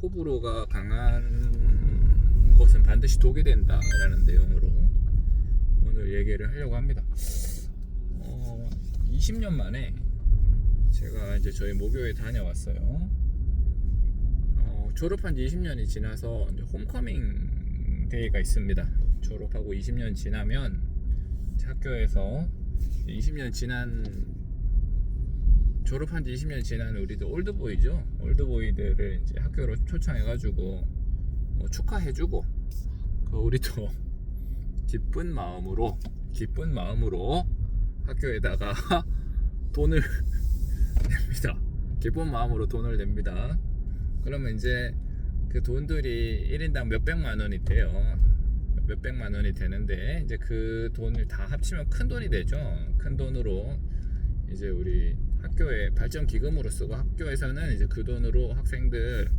호불호가 강한 것은 반드시 독이 된다라는 내용으로 오늘 얘기를 하려고 합니다. 20년 만에 제가 이제 저희 모교에 다녀왔어요. 졸업한 지 20년이 지나서 이제 홈커밍 데이가 있습니다. 졸업하고 20년 지나면 학교에서 20년 지난 졸업한 지 20년 지난 우리들 올드보이죠. 올드보이들을 이제 학교로 초청해가지고 뭐 축하해주고 우리도 기쁜 마음으로 학교에다가 돈을 냅니다. 기쁜 마음으로 돈을 냅니다. 그러면 이제 그 돈들이 1인당 몇백만 원이 돼요. 몇백만 원이 되는데 이제 그 돈을 다 합치면 큰 돈이 되죠. 큰 돈으로 이제 우리 학교에 발전 기금으로 쓰고, 학교에서는 이제 그 돈으로 학생들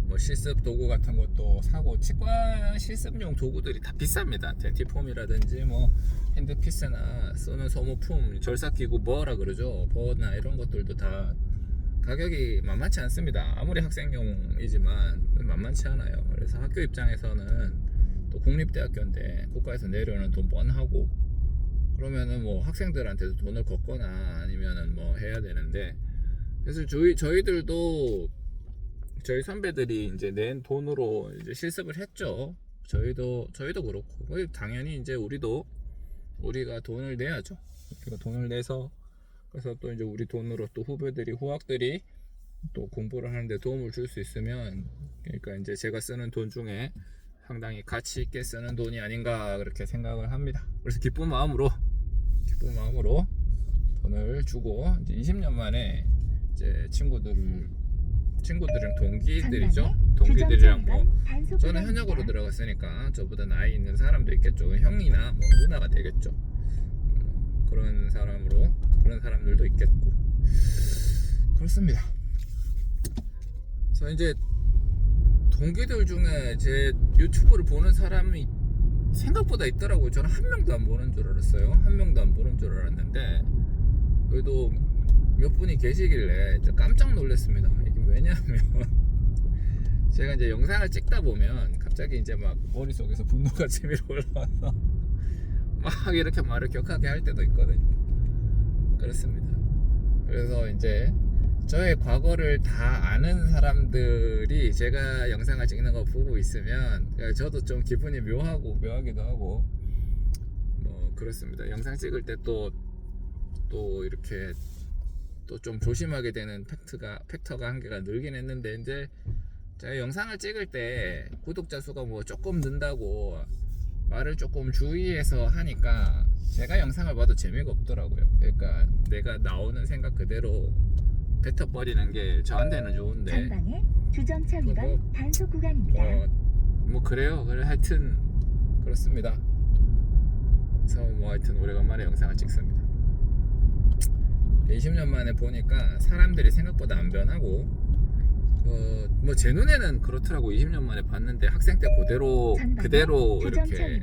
뭐 실습 도구 같은 것도 사고, 치과 실습용 도구들이 다 비쌉니다. 덴티폼이라든지 뭐 핸드피스나 쓰는 소모품, 절삭기구 뭐라 그러죠. 버나 이런 것들도 다 가격이 만만치 않습니다. 아무리 학생용이지만 만만치 않아요. 그래서 학교 입장에서는 또 국립대학교인데 국가에서 내려오는 돈 뻔하고, 그러면은 뭐 학생들한테도 돈을 걷거나 아니면은 뭐 해야 되는데, 그래서 저희들도 저희 선배들이 이제 낸 돈으로 이제 실습을 했죠. 저희도 그렇고, 당연히 이제 우리가 돈을 내야죠. 우리가 돈을 내서, 그래서 또 이제 우리 돈으로 또 후학들이 또 공부를 하는데 도움을 줄 수 있으면, 그러니까 이제 제가 쓰는 돈 중에 상당히 가치 있게 쓰는 돈이 아닌가 그렇게 생각을 합니다. 그래서 기쁜 마음으로 돈을 주고, 이제 20년 만에 이제 친구들이랑 동기들이랑 뭐, 저는 현역으로 들어갔으니까 저보다 나이 있는 사람도 있겠죠. 형이나 뭐 누나가 되겠죠. 그런 사람들도 있겠고, 그렇습니다. 그래서 이제 동기들 중에 제 유튜브를 보는 사람이 생각보다 있더라고요. 저는 한 명도 안 보는 줄 알았어요. 알았는데 그래도 몇 분이 계시길래 깜짝 놀랐습니다. 이게 왜냐하면 제가 이제 영상을 찍다 보면 갑자기 이제 막 머릿속에서 분노가 치밀어 올라와서 막 이렇게 말을 격하게 할 때도 있거든요. 그렇습니다. 그래서 이제 저의 과거를 다 아는 사람들이 제가 영상을 찍는 거 보고 있으면 저도 좀 기분이 묘하기도 하고 뭐 그렇습니다. 영상 찍을 때 또 이렇게 또 좀 조심하게 되는 팩터가 한계가 늘긴 했는데, 이제 제가 영상을 찍을 때 구독자 수가 뭐 조금 는다고 말을 조금 주의해서 하니까 제가 영상을 봐도 재미가 없더라고요. 그러니까 내가 나오는 생각 그대로 뱉어버리는 게 저한테는 좋은데, 전방에 주정차 위반 단속 구간입니다. 뭐 그래요. 하여튼 그렇습니다. 그래서 뭐 하여튼 오래간만에 영상을 찍습니다. 20년 만에 보니까 사람들이 생각보다 안 변하고, 뭐 제 눈에는 그렇더라고. 20년 만에 봤는데 학생 때 그대로 이렇게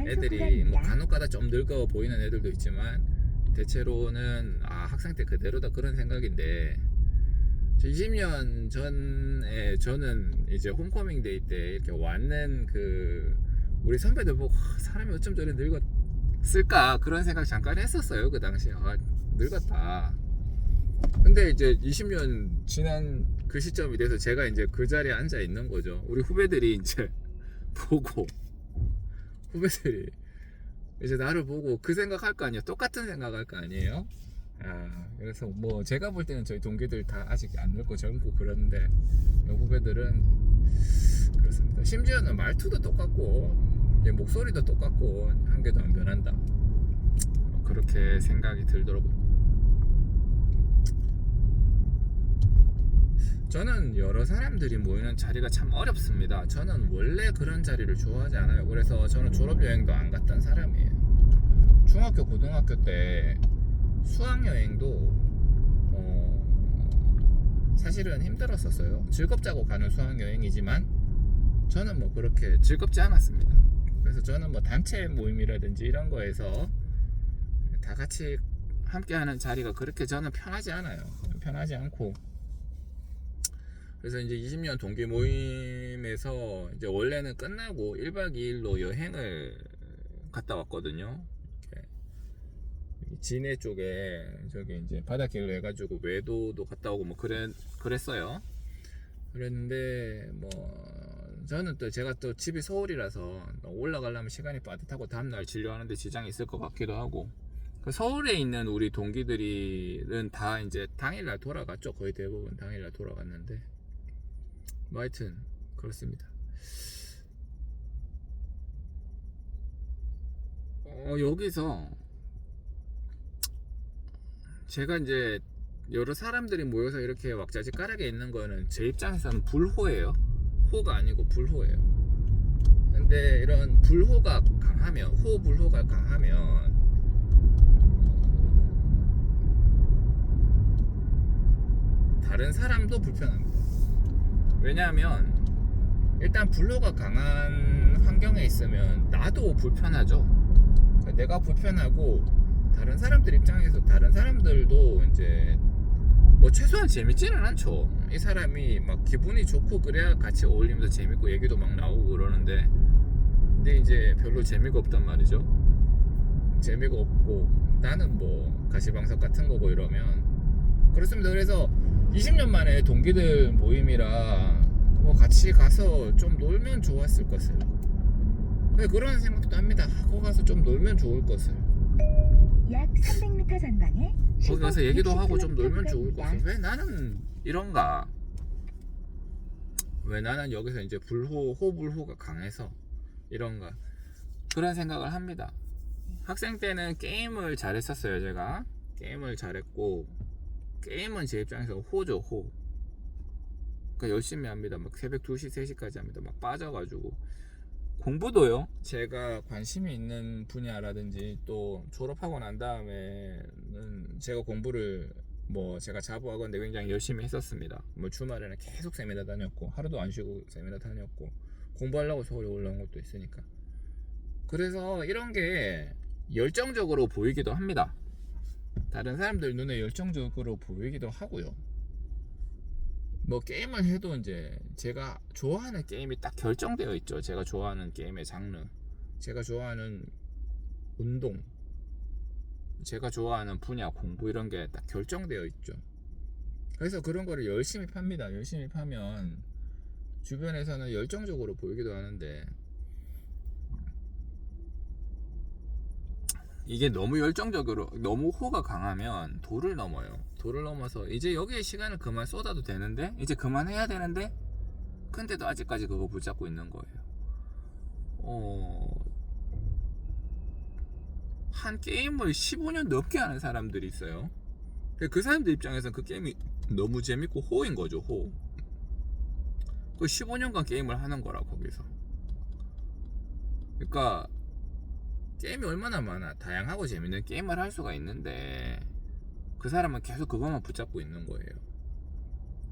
애들이 뭐 간혹가다 좀 늙어 보이는 애들도 있지만 대체로는 학생 때 그대로다, 그런 생각인데, 20년 전에 저는 이제 홈커밍 데이 때 이렇게 왔는 우리 선배들 보고 사람이 어쩜 저래 늙었을까 그런 생각 잠깐 했었어요. 그 당시에 늙었다. 근데 이제 20년 지난 그 시점이 돼서 제가 이제 그 자리에 앉아 있는 거죠. 우리 후배들이 이제 이제 나를 보고 그 생각할 거 아니에요. 똑같은 생각할 거 아니에요. 그래서 뭐 제가 볼 때는 저희 동기들 다 아직 안 늙고 젊고 그런데 후배들은 그렇습니다. 심지어는 말투도 똑같고 목소리도 똑같고 한 개도 안 변한다, 그렇게 생각이 들더라고요. 저는 여러 사람들이 모이는 자리가 참 어렵습니다. 저는 원래 그런 자리를 좋아하지 않아요. 그래서 저는 졸업여행도 안 갔던 사람이에요. 중학교 고등학교 때 수학여행도 사실은 힘들었었어요. 즐겁자고 가는 수학여행이지만 저는 뭐 그렇게 즐겁지 않았습니다. 그래서 저는 뭐 단체 모임이라든지 이런 거에서 다 같이 함께하는 자리가 그렇게 저는 편하지 않아요. 편하지 않고, 그래서 이제 20년 동기 모임에서 이제 원래는 끝나고 1박 2일로 여행을 갔다 왔거든요. 이렇게 진해 쪽에 저기 이제 바닷길로 해가지고 외도도 갔다 오고 뭐 그랬어요. 그랬는데 뭐 저는 또 제가 또 집이 서울이라서 올라가려면 시간이 빠듯하고 다음날 진료하는데 지장이 있을 것 같기도 하고, 서울에 있는 우리 동기들은 다 이제 당일날 돌아갔죠. 거의 대부분 당일날 돌아갔는데 뭐 하여튼 그렇습니다. 여기서 제가 이제 여러 사람들이 모여서 이렇게 왁자지껄하게 있는 거는 제 입장에서는 불호예요. 호가 아니고 불호예요. 근데 이런 불호가 강하면, 호불호가 강하면 다른 사람도 불편합니다. 왜냐하면 일단 불호가 강한 환경에 있으면 나도 불편하죠. 내가 불편하고 다른 사람들 입장에서 다른 사람들도 이제 뭐 최소한 재밌지는 않죠. 이 사람이 막 기분이 좋고 그래야 같이 어울리면서 재밌고 얘기도 막 나오고 그러는데, 근데 이제 별로 재미가 없단 말이죠. 재미가 없고 나는 뭐 가시방석 같은 거고 이러면 그렇습니다. 그래서 20년 만에 동기들 모임이라 뭐 같이 가서 좀 놀면 좋았을 것을, 그런 생각도 합니다. 하고 가서 좀 놀면 좋을 것을, 약 300m 전방에 거기 가서 얘기도 하고 좀 60km 놀면 좋을 구간입니다. 것을. 왜 나는 이런가? 왜 나는 여기서 이제 호불호가 강해서 이런가? 그런 생각을 합니다. 학생 때는 게임을 잘했었어요. 제가 게임을 잘했고, 게임은 제 입장에서 호죠, 호. 그러니까 열심히 합니다. 막 새벽 2시, 3시까지 합니다. 막 빠져가지고. 공부도요. 제가 관심이 있는 분야라든지 또 졸업하고 난 다음에는 제가 공부를 뭐 제가 자부하건대 굉장히 열심히 했었습니다. 뭐 주말에는 계속 세미나 다녔고 하루도 안 쉬고 세미나 다녔고 공부하려고 서울에 올라온 것도 있으니까. 그래서 이런 게 열정적으로 보이기도 합니다. 다른 사람들 눈에 열정적으로 보이기도 하고요. 뭐 게임을 해도 이제 제가 좋아하는 게임이 딱 결정되어 있죠. 제가 좋아하는 게임의 장르, 제가 좋아하는 운동, 제가 좋아하는 분야, 공부 이런 게 딱 결정되어 있죠. 그래서 그런 거를 열심히 팝니다. 열심히 파면 주변에서는 열정적으로 보이기도 하는데, 이게 너무 열정적으로 너무 호가 강하면 도를 넘어요. 도를 넘어서 이제 여기에 시간을 그만 쏟아도 되는데, 이제 그만해야 되는데, 근데도 아직까지 그거 붙잡고 있는 거예요. 한 게임을 15년 넘게 하는 사람들이 있어요. 그 사람들 입장에서는 그 게임이 너무 재밌고 호인 거죠, 호. 그 15년간 게임을 하는 거라, 거기서. 그러니까 게임이 얼마나 많아, 다양하고 재밌는 게임을 할 수가 있는데 그 사람은 계속 그것만 붙잡고 있는 거예요.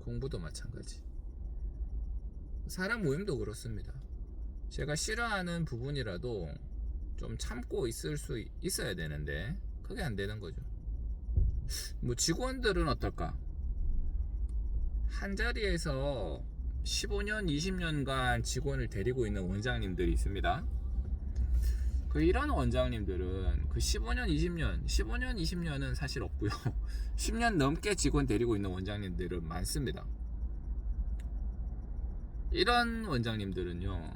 공부도 마찬가지. 사람 모임도 그렇습니다. 제가 싫어하는 부분이라도 좀 참고 있어야 되는데 그게 안 되는 거죠. 뭐 직원들은 어떨까? 한 자리에서 15년, 20년간 직원을 데리고 있는 원장님들이 있습니다. 이런 원장님들은 그 15년, 20년은 사실 없고요. 10년 넘게 직원 데리고 있는 원장님들은 많습니다. 이런 원장님들은요,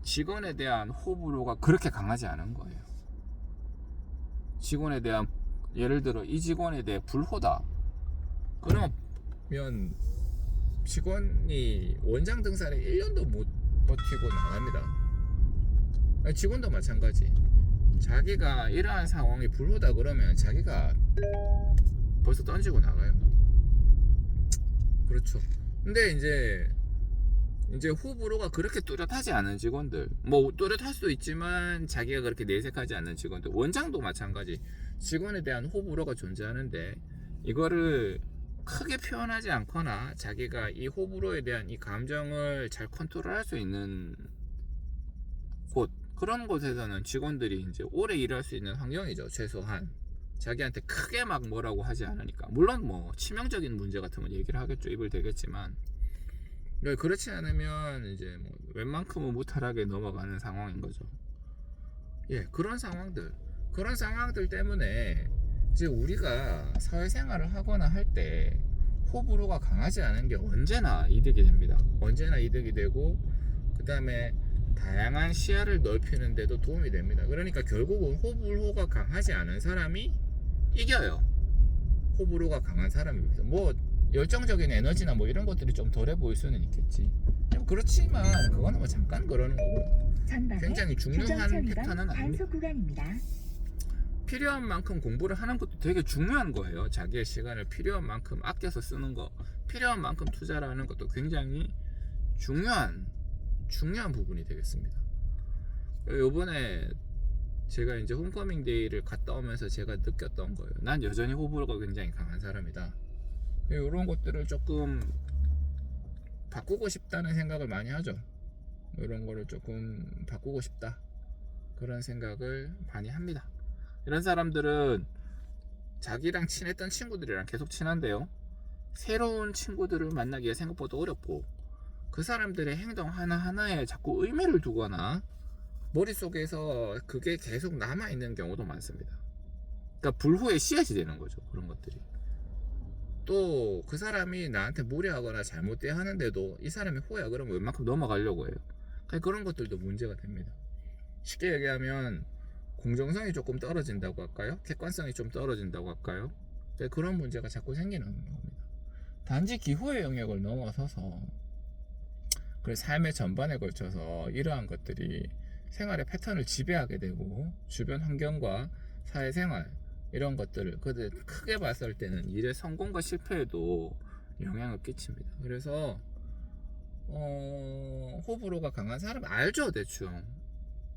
직원에 대한 호불호가 그렇게 강하지 않은 거예요. 직원에 대한, 예를 들어 이 직원에 대해 불호다, 그러면 직원이 원장 등산에 1년도 못 버티고 나갑니다. 직원도 마찬가지. 자기가 이러한 상황이 불호다 그러면 자기가 벌써 던지고 나가요. 그렇죠. 근데 이제 호불호가 그렇게 뚜렷하지 않은 직원들, 뭐 뚜렷할 수도 있지만 자기가 그렇게 내색하지 않는 직원들, 원장도 마찬가지. 직원에 대한 호불호가 존재하는데 이거를 크게 표현하지 않거나 자기가 이 호불호에 대한 이 감정을 잘 컨트롤할 수 있는 곳, 그런 곳에서는 직원들이 이제 오래 일할 수 있는 환경이죠. 최소한 자기한테 크게 막 뭐라고 하지 않으니까. 물론 뭐 치명적인 문제 같으면 얘기를 하겠죠. 입을 대겠지만 그렇지 않으면 이제 뭐 웬만큼은 무탈하게 넘어가는 상황인 거죠. 예, 그런 상황들 때문에 이제 우리가 사회생활을 하거나 할 때 호불호가 강하지 않은 게 언제나 이득이 됩니다. 언제나 이득이 되고, 그 다음에 다양한 시야를 넓히는 데도 도움이 됩니다. 그러니까 결국은 호불호가 강하지 않은 사람이 이겨요. 호불호가 강한 사람입니다. 뭐 열정적인 에너지나 뭐 이런 것들이 좀 덜해 보일 수는 있겠지. 그렇지만 그거는 뭐 잠깐 그러는 거고, 전방에 굉장히 중요한 주정차 패턴은 위반 아닙니다. 단속 구간입니다. 필요한 만큼 공부를 하는 것도 되게 중요한 거예요. 자기의 시간을 필요한 만큼 아껴서 쓰는 거, 필요한 만큼 투자를 하는 것도 굉장히 중요한 부분이 되겠습니다. 요번에 제가 이제 홈커밍 데이를 갔다 오면서 제가 느꼈던 거예요. 난 여전히 호불호가 굉장히 강한 사람이다. 이런 것들을 조금 바꾸고 싶다는 생각을 많이 하죠. 이런 거를 조금 바꾸고 싶다, 그런 생각을 많이 합니다. 이런 사람들은 자기랑 친했던 친구들이랑 계속 친한데요, 새로운 친구들을 만나기가 생각보다 어렵고, 그 사람들의 행동 하나하나에 자꾸 의미를 두거나 머릿속에서 그게 계속 남아있는 경우도 많습니다. 그러니까 불후의 씨앗이 되는 거죠, 그런 것들이. 또 그 사람이 나한테 무례하거나 잘못돼 하는데도 이 사람이 호야 그러면 웬만큼 넘어가려고 해요. 그런 것들도 문제가 됩니다. 쉽게 얘기하면 공정성이 조금 떨어진다고 할까요? 객관성이 좀 떨어진다고 할까요? 그런 문제가 자꾸 생기는 겁니다. 단지 기호의 영역을 넘어서서 그 삶의 전반에 걸쳐서 이러한 것들이 생활의 패턴을 지배하게 되고, 주변 환경과 사회생활 이런 것들을 크게 봤을 때는 일의 성공과 실패에도 영향을 끼칩니다. 그래서 호불호가 강한 사람 알죠, 대충.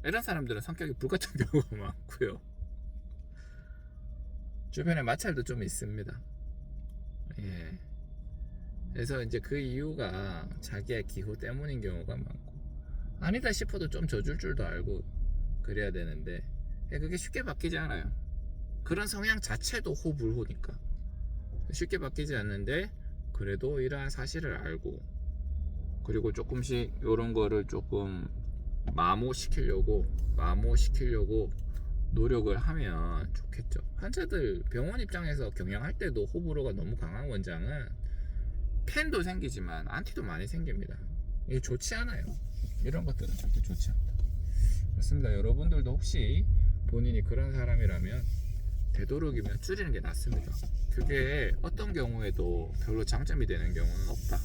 이런 사람들은 성격이 불같은 경우가 많고요. 주변에 마찰도 좀 있습니다. 예. 그래서 이제 그 이유가 자기의 기호 때문인 경우가 많고, 아니다 싶어도 좀 져줄 줄도 알고 그래야 되는데 그게 쉽게 바뀌지 않아요. 그런 성향 자체도 호불호니까 쉽게 바뀌지 않는데, 그래도 이러한 사실을 알고, 그리고 조금씩 이런 거를 조금 마모시키려고 노력을 하면 좋겠죠. 환자들 병원 입장에서 경영할 때도 호불호가 너무 강한 원장은 팬도 생기지만 안티도 많이 생깁니다. 이게 좋지 않아요. 이런 것들은 절대 좋지 않다. 그렇습니다. 여러분들도 혹시 본인이 그런 사람이라면 되도록이면 줄이는 게 낫습니다. 그게 어떤 경우에도 별로 장점이 되는 경우는 없다.